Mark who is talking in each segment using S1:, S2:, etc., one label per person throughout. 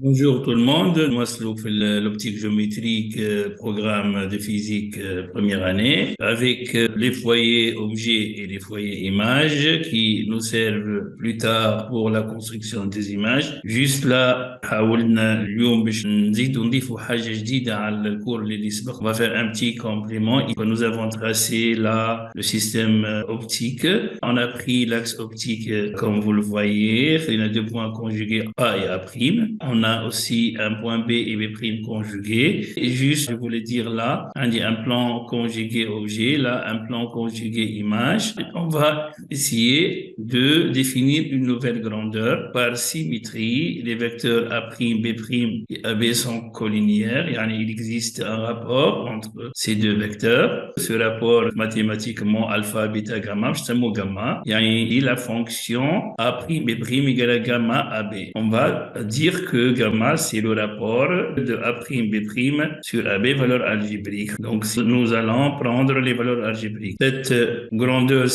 S1: Bonjour tout le monde, moi c'est l'optique géométrique, programme de physique première année, avec les foyers objets et les foyers images qui nous servent plus tard pour la construction des images. Juste là حاولنا اليوم باش نضيفوا حاجة جديدة على الكور اللي سبق. On va faire un petit complément. Nous avons tracé là le système optique. On a pris l'axe optique comme vous le voyez. Il y a deux points conjugués A et A'. On a aussi un point B et B' conjugués. Et juste, je voulais dire là, on dit un plan conjugué objet, là, un plan conjugué image. On va essayer de définir une nouvelle grandeur par symétrie. Les vecteurs A', B' et AB sont collinéaires. Il existe un rapport entre ces deux vecteurs. Ce rapport, mathématiquement, alpha, bêta, gamma, c'est un mot gamma. Et la fonction A', B' égale à gamma AB. On va dire que gamma, c'est le rapport de A', B' sur AB, valeur algébrique. Donc, nous allons prendre les valeurs algébriques. Cette grandeur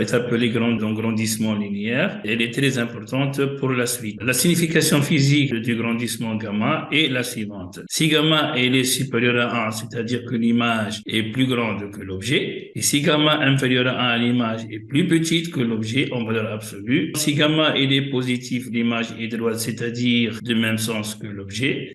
S1: est appelée grandissement linéaire. Elle est très importante pour la suite. La signification physique du grandissement gamma est la suivante. Si gamma elle est supérieure à 1, c'est-à-dire que l'image est plus grande que l'objet, et si gamma inférieure à 1, l'image est plus petite que l'objet en valeur absolue, si gamma elle est positive, l'image est droite, c'est-à-dire de même sens que l'objet.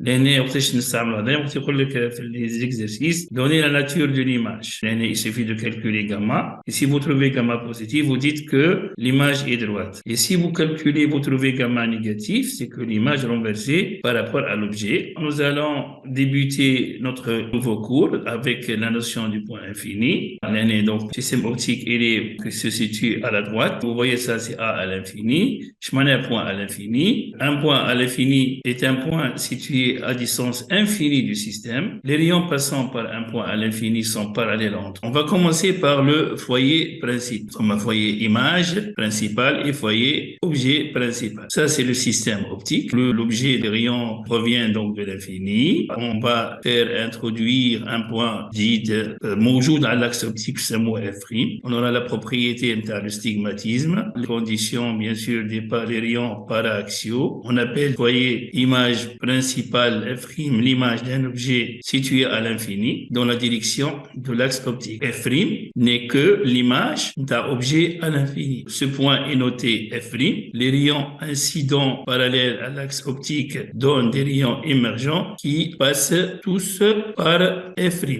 S1: Les exercices, donner la nature de l'image. Il suffit de calculer gamma. Et si vous trouvez gamma positif, vous dites que l'image est droite. Et si vous calculez, vous trouvez gamma négatif, c'est que l'image est renversée par rapport à l'objet. Nous allons débuter notre nouveau cours avec la notion du point infini. Donc, système optique, qui se situe à la droite. Vous voyez ça, c'est A à l'infini. Je m'en ai un point à l'infini. Un point à l'infini est un point situé à distance infinie du système. Les rayons passant par un point à l'infini sont parallèles entre eux. On va commencer par le foyer principal, comme un foyer image principal et foyer objet principal. Ça, c'est le système optique. L'objet des rayons provient donc de l'infini. On va faire introduire un point dit موجود على l'axe optique, c'est le mot F'. On aura la propriété le stigmatisme, les conditions, bien sûr, des rayons paraaxiaux. On appelle foyer image principale F', l'image d'un objet situé à l'infini dans la direction de l'axe optique. F' n'est que l'image d'un objet à l'infini. Ce point est noté F'. Les rayons incidents parallèles à l'axe optique donnent des rayons émergents qui passent tous par F'. Et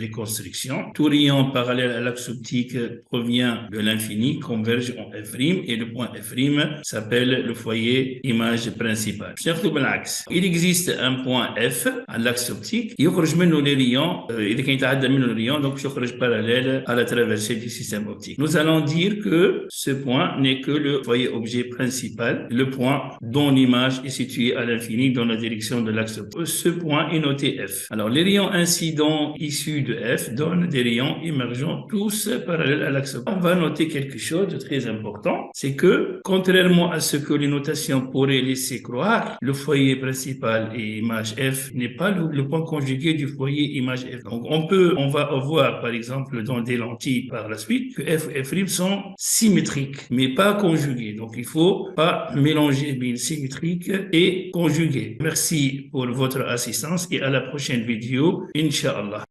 S1: les constructions. Tout rayon parallèle à l'axe optique provient de l'infini, converge en F', et le point F' s'appelle le foyer image principale. Il existe un point F à l'axe optique, يخرج منه les rayons, إذا كان يتعدى منه les rayons, donc يخرج parallèle à la traversée du système optique. Nous allons dire que ce point n'est que le foyer objet principal, le point dont l'image est située à l'infini dans la direction de l'axe optique. Ce point est noté F. Alors, les rayons incidents issus de F donnent des rayons émergents tous parallèles à l'axe optique. On va noter quelque chose de très important, c'est que, contrairement à ce que les notations pourraient laisser croire, le foyer principal et image F n'est pas le point conjugué du foyer image F. Donc, on va voir, par exemple, dans des lentilles par la suite, que F et F' sont symétriques, mais pas conjugués. Donc, il faut pas mélanger bien symétrique et conjugué. Merci pour votre assistance et à la prochaine vidéo, Inch'Allah.